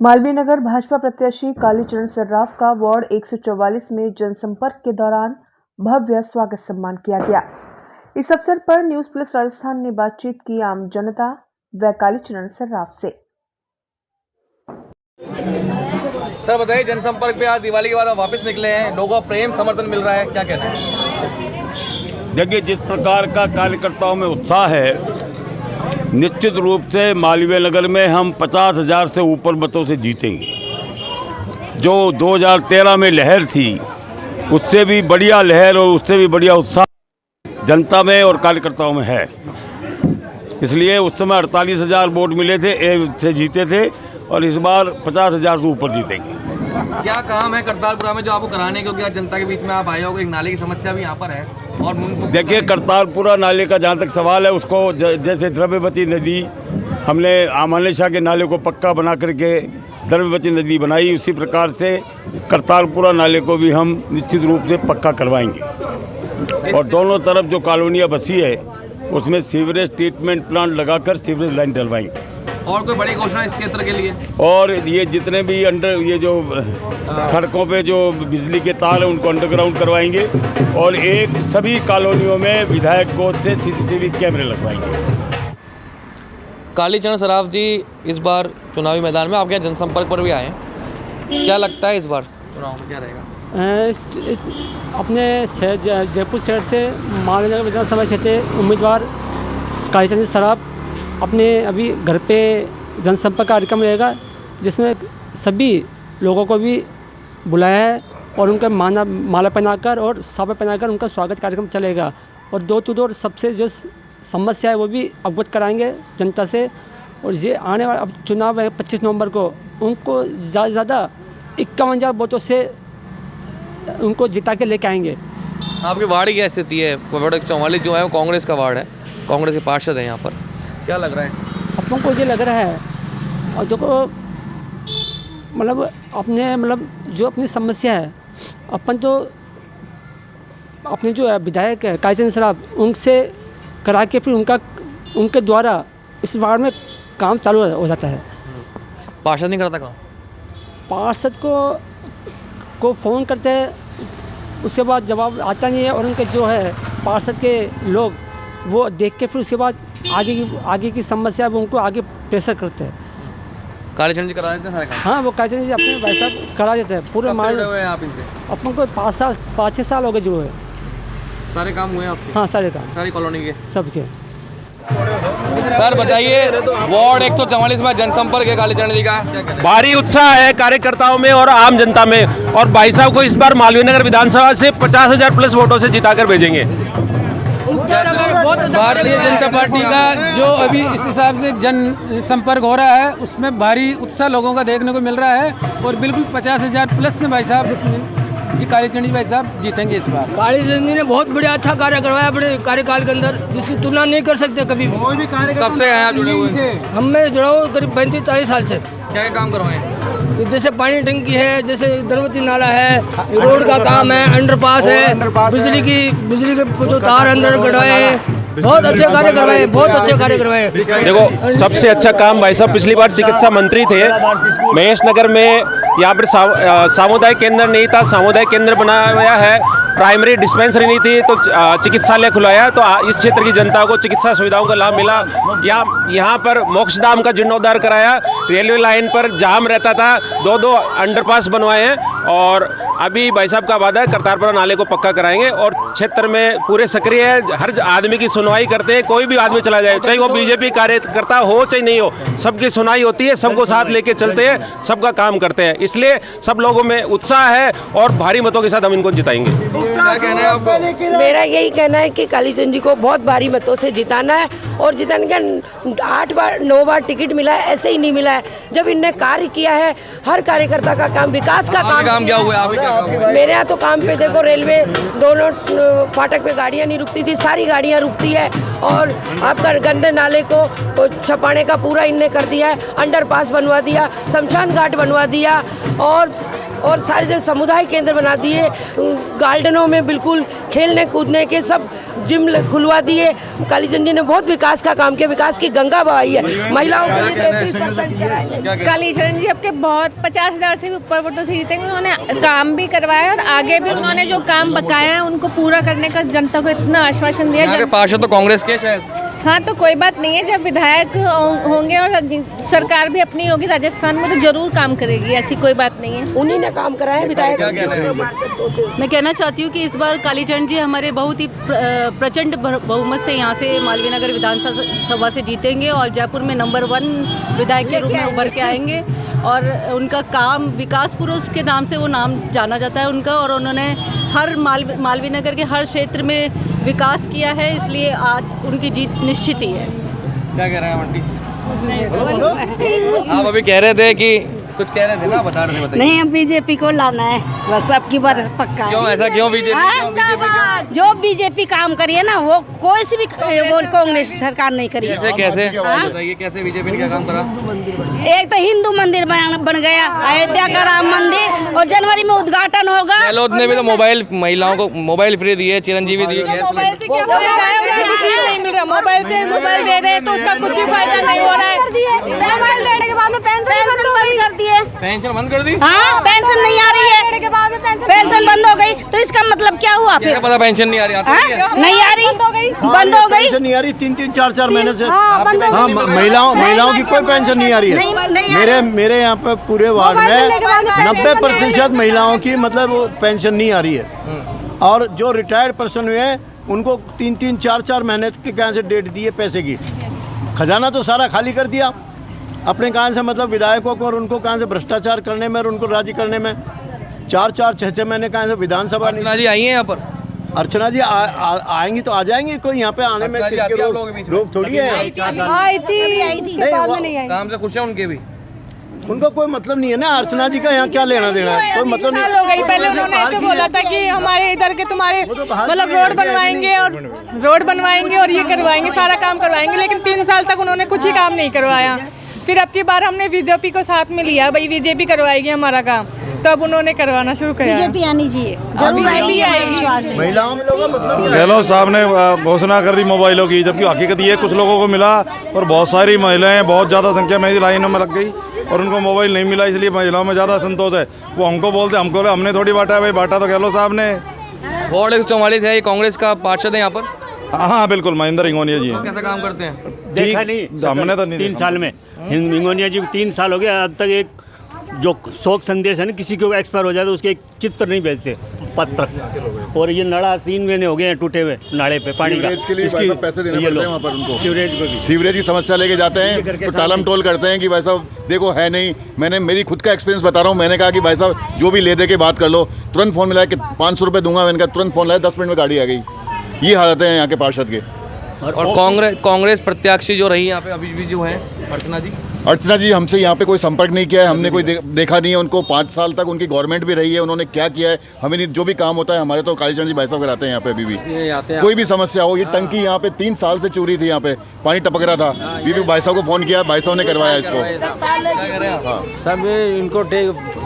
मालवीय नगर भाजपा प्रत्याशी कालीचरण सर्राफ का वार्ड 144 में जनसंपर्क के दौरान भव्य स्वागत सम्मान किया गया। इस अवसर पर न्यूज प्लस राजस्थान ने बातचीत की आम जनता व कालीचरण सर्राफ से। सर बताइए, जनसंपर्क पे आज दिवाली के बाद आप वापस निकले हैं, लोगों का प्रेम समर्थन मिल रहा है, क्या कहते हैं? देखिए, जिस प्रकार का कार्यकर्ताओं में उत्साह है, निश्चित रूप से मालवीय नगर में हम 50,000 से ऊपर मतों से जीतेंगे। जो 2013 में लहर थी, उससे भी बढ़िया लहर और उससे भी बढ़िया उत्साह जनता में और कार्यकर्ताओं में है। इसलिए उस समय 48,000 वोट मिले थे, से जीते थे, और इस बार 50,000 से ऊपर जीतेंगे। क्या काम है करतारपुरा में जो आपको कराने, क्योंकि आज जनता के बीच में आप आए हो, एक नाले की समस्या भी यहाँ पर है। और देखिए, करतारपुरा नाले का जहाँ तक सवाल है, उसको जैसे द्रव्यवती नदी हमने आमाने शाह के नाले को पक्का बना करके द्रव्यवती नदी बनाई, उसी प्रकार से करतारपुरा नाले को भी हम निश्चित रूप से पक्का करवाएंगे। और दोनों तरफ जो कॉलोनियाँ बसी है, उसमें सीवरेज ट्रीटमेंट प्लांट लगाकर सीवरेज लाइन डलवाएंगे। और कोई बड़ी घोषणा इस क्षेत्र के लिए? और ये जितने भी ये जो सड़कों पे जो बिजली के तार हैं, उनको अंडरग्राउंड करवाएंगे, और सभी कॉलोनियों में विधायक कोष से CCTV कैमरे लगवाएंगे। कालीचरण सर्राफ जी इस बार चुनावी मैदान में आपके यहाँ जनसंपर्क पर भी आए हैं, क्या लगता है इस बार चुनाव में क्या रहेगा? अपने जयपुर शहर से मालवीय नगर विधानसभा क्षेत्र उम्मीदवार कालीचरण सर्राफ अपने अभी घर पे जनसंपर्क कार्यक्रम रहेगा, जिसमें सभी लोगों को भी बुलाया है और उनका माला पहनाकर और साफा पहनाकर उनका स्वागत कार्यक्रम चलेगा। और डोर टू डोर सबसे जो समस्या है वो भी अवगत कराएंगे जनता से। और ये आने वाला अब चुनाव है 25 नवंबर को, उनको ज़्यादा से ज़्यादा 51,000 वोटों से उनको जिता के लेके आएंगे। आपके वार्ड की क्या स्थिति है? वार्ड 44 जो है वो कांग्रेस का वार्ड है, कांग्रेस के पार्षद हैं यहाँ पर, क्या लग रहा है? अपन को ये लग रहा है, और देखो जो अपनी समस्या है, अपन तो अपने जो विधायक है कालीचरण सर्राफ, उनसे करा के फिर उनके द्वारा इस वार्ड में काम चालू हो जाता है। पार्षद नहीं करता काम? पार्षद को फ़ोन करते हैं, उसके बाद जवाब आता नहीं है, और उनके जो है पार्षद के लोग वो देख के फिर उसके बाद आगे की समस्या वो उनको आगे प्रेशर करते हैं। कालीचरण जी करा देते हैं सारे काम? हाँ, वो कालीचरण जी अपने भाई साहब करा देते हैं पूरे। जुड़े हुए हैं आप इनसे? अपन को 5-6 साल हो गए जुड़े हुए। सारे काम हुए आपके? हाँ, सारे काम, सारी कॉलोनी के सबके। सर बताइए, वार्ड 144 में जनसंपर्क है कालीचरण जी का, भारी उत्साह है कार्यकर्ताओं में और आम जनता में, और भाई साहब को इस बार मालवीय नगर विधानसभा से 50,000 प्लस वोटों से जिताकर भेजेंगे। भारतीय जनता पार्टी का जो अभी इस हिसाब से जन संपर्क हो रहा है, उसमें भारी उत्साह लोगों का देखने को मिल रहा है, और बिल्कुल 50,000 प्लस से भाई साहब जी कालीचरण जी भाई साहब जीतेंगे इस बार। कालीचरण जी ने बहुत बढ़िया अच्छा कार्य करवाया अपने कार्यकाल के अंदर, जिसकी तुलना नहीं कर सकते कभी भी। कब से हैं आप जुड़े हुए? हम मैं जुड़ा हूँ करीब 35-40 साल से। क्या काम करवाएं? जैसे पानी टंकी है, जैसे द्रव्यवती नाला है, रोड का काम है, अंडरपास है, बिजली के जो तार अंदर गड़वाए हैं, बहुत अच्छे कार्य करवाए, बहुत अच्छे कार्य करवाए। देखो, सबसे अच्छा काम भाई साहब पिछली बार चिकित्सा मंत्री थे, महेश नगर में यहाँ पर सामुदायिक केंद्र नहीं था, सामुदायिक केंद्र बनाया है, प्राइमरी डिस्पेंसरी नहीं थी तो चिकित्सालय खुलवाया, तो इस क्षेत्र की जनता को चिकित्सा सुविधाओं का लाभ मिला। यहाँ पर मोक्षधाम का जीर्णोद्धार कराया, रेलवे लाइन पर जाम रहता था, 2 अंडरपास बनवाए हैं, और अभी भाई साहब का वादा है करतारपुरा नाले को पक्का कराएंगे, और क्षेत्र में पूरे सक्रिय है, हर आदमी की सुनवाई करते हैं। कोई भी आदमी चला जाए, चाहे वो बीजेपी कार्यकर्ता हो चाहे नहीं हो, सबकी सुनवाई होती है, सबको साथ लेके चलते हैं, सबका काम करते हैं। इसलिए सब लोगों में उत्साह है और भारी मतों के साथ हम इनको जिताएंगे। क्या कहना है आपको? मेरा यही कहना है कि कालीचरण जी को बहुत भारी मतों से जिताना है, और जिताने का 9 बार टिकट मिला है, ऐसे ही नहीं मिला है। जब इनने कार्य किया है, हर कार्यकर्ता का काम, विकास का काम क्या हुआ है? मेरे यहाँ तो काम पे देखो, रेलवे दोनों फाटक पे गाड़ियाँ नहीं रुकती थी, सारी गाड़ियाँ रुकती है, और आपका गंदे नाले को छपाने का पूरा इनने कर दिया है, अंडरपास बनवा दिया, शमशान घाट बनवा दिया, और सारे जो समुदाय केंद्र बना दिए, गार्डनों में बिल्कुल खेलने कूदने के सब जिम खुलवा दिए। कालीचरण जी ने बहुत विकास का काम किया, विकास की गंगा बहाई है। महिलाओं के लिए 33% कालीचरण जी आपके बहुत 50,000 से भी ऊपर वोटों से जीतेंगे। उन्होंने काम भी करवाया और आगे भी उन्होंने जो काम बकाया है उनको पूरा करने का जनता को इतना आश्वासन दिया। पार्षद तो कांग्रेस के शायद। हाँ, तो कोई बात नहीं है, जब विधायक होंगे और सरकार भी अपनी होगी राजस्थान में तो जरूर काम करेगी, ऐसी कोई बात नहीं है। उन्हीं ने काम कराया विधायक। मैं कहना चाहती हूँ कि इस बार कालीचरण जी हमारे बहुत ही प्रचंड बहुमत से यहाँ से मालवीय नगर विधानसभा से जीतेंगे और जयपुर में नंबर 1 विधायक के रूप में उभर के आएंगे। और उनका काम विकास पुरुष के नाम से वो नाम जाना जाता है उनका, और उन्होंने हर मालवीय नगर के हर क्षेत्र में विकास किया है, इसलिए आज उनकी जीत निश्चित ही है। क्या कह रहे हैं आंटी? आप अभी कह रहे थे कि कुछ कह रहे थे ना, बता रहे थे। बताइए। नहीं, अब बीजेपी को लाना है बस, अब की बार पक्का है। क्यों ऐसा, क्यों बीजेपी? जो बीजेपी काम करी है ना वो कोई सी भी वो कांग्रेस सरकार नहीं करी। कैसे बताइए, कैसे बीजेपी ने क्या काम करा? एक तो हिंदू मंदिर बन गया, अयोध्या का राम मंदिर, और जनवरी में उद्घाटन होगा। गहलोत ने भी तो मोबाइल, महिलाओं को मोबाइल फ्री दिए, चिरंजीवी दिए। मोबाइल से क्या नहीं मिल रहा, मोबाइल से मोबाइल दे रहे हैं तो उसका कुछ ही फायदा नहीं हो रहा है। मोबाइल देने के बाद पेंशन बंद कर दिए। पेंशन बंद कर दी? हाँ, पेंशन नहीं आ रही है, पेंशन बंद हो गई, तो इसका मतलब क्या हुआ फिर? पता पेंशन नहीं आ रही? नहीं आ रही, बंद हो गई। पेंशन नहीं आ रही 3-3, 4-4 महीने से। हाँ, महिलाओं की कोई पेंशन नहीं आ रही है। मेरे यहाँ पे पूरे वार्ड में 90% महिलाओं की मतलब पेंशन नहीं आ रही है। और जो रिटायर्ड पर्सन हुए हैं उनको 3-3, 4-4 महीने की कहाँ से डेट दी है पैसे की। खजाना तो सारा खाली कर दिया अपने कहाँ से, मतलब विधायकों को, और उनको कहाँ से भ्रष्टाचार करने में और उनको राजी करने में 4-4, 6-6 महीने कहाँ से विधानसभा। अर्चना जी आई हैं यहाँ पर? अर्चना जी आएंगी तो आ जाएंगी, कोई यहाँ पे आने में किसके रोक थोड़ी है। आई थी, काम से खुश है उनके भी? उनको कोई मतलब नहीं है ना, अर्चना जी का यहाँ क्या लेना देना है, कोई मतलब नहीं। हो गई, पहले उन्होंने ऐसे बोला था कि हमारे इधर के तुम्हारे मतलब रोड बनवाएंगे और ये करवाएंगे, सारा काम करवाएंगे, लेकिन 3 साल तक उन्होंने कुछ ही काम नहीं करवाया। फिर अब की बार हमने बीजेपी को साथ में लिया, भाई बीजेपी करवाएगी हमारा काम, तब उन्होंने करवाना शुरू किया। बीजेपी आनी चाहिए, जरूर आएगी। महिलाओं में लोगों मतलब गहलोत साहब ने घोषणा कर दी मोबाइलों की, जबकि हकीकत ये कुछ लोगों को मिला और बहुत सारी महिलाएं बहुत ज़्यादा संख्या में लाइनों में लग गई और उनको मोबाइल नहीं मिला, इसलिए महिलाओं में ज़्यादा संतोष है। वो हमको बोलते, हमने थोड़ी बांटा है भाई, बांटा तो गहलोत साहब ने। वार्ड 144 है, ये कांग्रेस का पार्षद है यहाँ पर? हाँ बिल्कुल, महेंद्र हिंगोनिया जी हैं। कैसा काम करते हैं? देखा नहीं हमने तो नहीं 3 साल में हिंगोनिया जी को 3 साल हो गए, अब तक एक जो शोक संदेश है ना, किसी को एक्सपायर हो जाए तो उसके एक चित्र नहीं भेजते, पत्र। और ये नड़ा 3 महीने हो गए हैं टूटे हुए नाले पे पानी का, के लिए इसकी पैसे देने पड़ते हैं वहाँ पर उनको। सीवरेज की समस्या लेके जाते हैं तो टालम टोल करते हैं कि भाई साहब देखो है नहीं। मैंने मेरी खुद का एक्सपीरियंस बता रहा हूँ, मैंने कहा कि भाई साहब जो भी ले दे के बात कर लो, तुरंत फ़ोन मिलाया कि 500 रुपये दूंगा, मैंने कहा तुरंत फ़ोन लाया, 10 मिनट में गाड़ी आ गई। ये हालत है यहाँ के पार्षद के। और कांग्रेस प्रत्याशी जो रही यहाँ पे अभी भी जो है अर्चना जी हमसे यहाँ पे कोई संपर्क नहीं किया है, हमने कोई देखा नहीं है उनको। 5 साल तक उनकी गवर्नमेंट भी रही है, उन्होंने क्या किया है हमें नहीं। जो भी काम होता है हमारे तो कालीचरण जी भाई साहब कराते हैं यहाँ पे। अभी भी कोई भी समस्या हो, ये टंकी यहाँ पे 3 साल से चूरी थी, यहाँ पे पानी टपक रहा था, बीबी भाई साहब को फ़ोन किया, भाई साहब ने करवाया इसको। सब इनको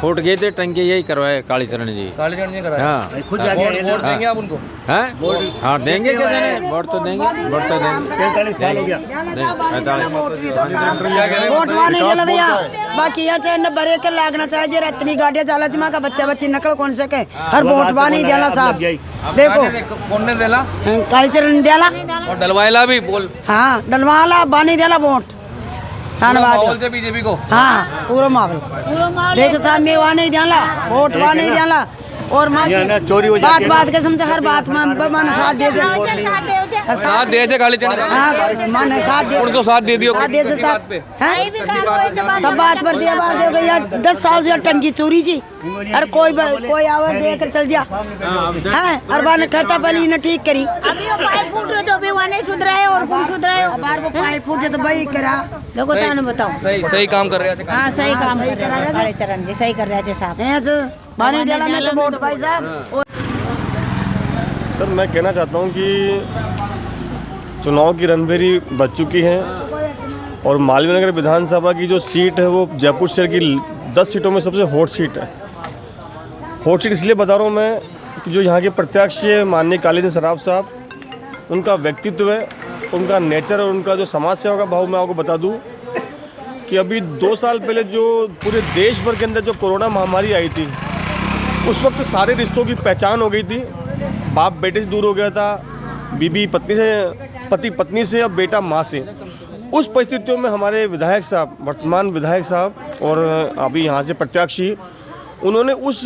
फूट गए थे टंकी, यही करवाए कालीचरण जी करवाया। हाँ, वोट देंगे आप उनको? हाँ देंगे, क्या देने, वोट तो देंगे। 45 साल हो गया। वोटवा नहीं दिला भैया, बाकी यहाँ से न बरे के लागना चाहिए, इतनी गाड़ियाँ चाला चिमा का बच्चा बच्ची नकल कौन सके, हर वोटवा नहीं दिला साहब। देखो कौन ने दिला? कालीचरण दिला और डलवाला भी बोल। हाँ, डलवाला बानी दिला वोट धन्यवाद से बीजेपी को। हाँ, पूरा माहौल देखो साहब, मैं वहाँ नहीं दिला वोट, वहाँ नहीं दिला। और बात के समझे, हर बात में साथ दे साथ दे दियो सब बात पर दिया बात दे भैया। 10 साल से टंकी चोरी जी, अरे कोई आवर देकर चल जा है, हर बार ने कहता पहले इन्हें ठीक करी, अभी वो पाइप फूट रहे तो अभी वहाँ नहीं सुधराए और कौन सुधराए, बार वो पाइप फूटे तो भाई करा। देखो ताने बताओ, सही काम कर रहे थे। हाँ सही काम कर रहे थे चरण जी, सही कर रहे थे साहब। बानी दिला में तो वोट भाई साहब। सर मैं कहना चाहता हूँ कि चुनाव की रणभेरी बच चुकी है और मालवीय नगर विधानसभा की जो सीट है वो जयपुर शहर की 10 सीटों में सबसे हॉट सीट है। हॉट सीट इसलिए बता रहा हूँ मैं कि जो यहाँ के प्रत्याशी है माननीय कालीचरण सराफ साहब, उनका व्यक्तित्व है, उनका नेचर और उनका जो समाज सेवा का भाव। मैं आपको बता दूं कि अभी 2 साल पहले जो पूरे देश भर के अंदर जो कोरोना महामारी आई थी, उस वक्त सारे रिश्तों की पहचान हो गई थी। बाप बेटे से दूर हो गया था, बीबी पत्नी से, पति पत्नी से, और बेटा माँ से। उस परिस्थितियों में हमारे विधायक साहब, वर्तमान विधायक साहब और अभी यहाँ से प्रत्याशी, उन्होंने उस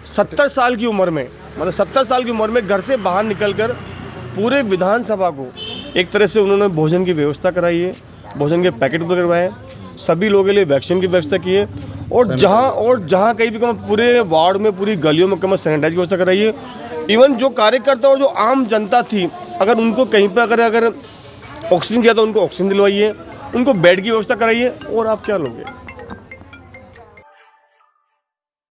70 साल की उम्र में, मतलब 70 साल की उम्र में घर से बाहर निकलकर पूरे विधानसभा को एक तरह से उन्होंने भोजन की व्यवस्था कराई है, भोजन के पैकेट करवाए, सभी लोगों के लिए वैक्सीन की व्यवस्था की है, और जहाँ कहीं भी पूरे वार्ड में, पूरी गलियों में सैनिटाइज की व्यवस्था कराई है। इवन जो कार्यकर्ता और जो आम जनता थी, अगर उनको कहीं पर अगर ऑक्सीजन चाहिए तो उनको ऑक्सीजन दिलवाइए, उनको बेड की व्यवस्था कराइए, और आप क्या लोगे।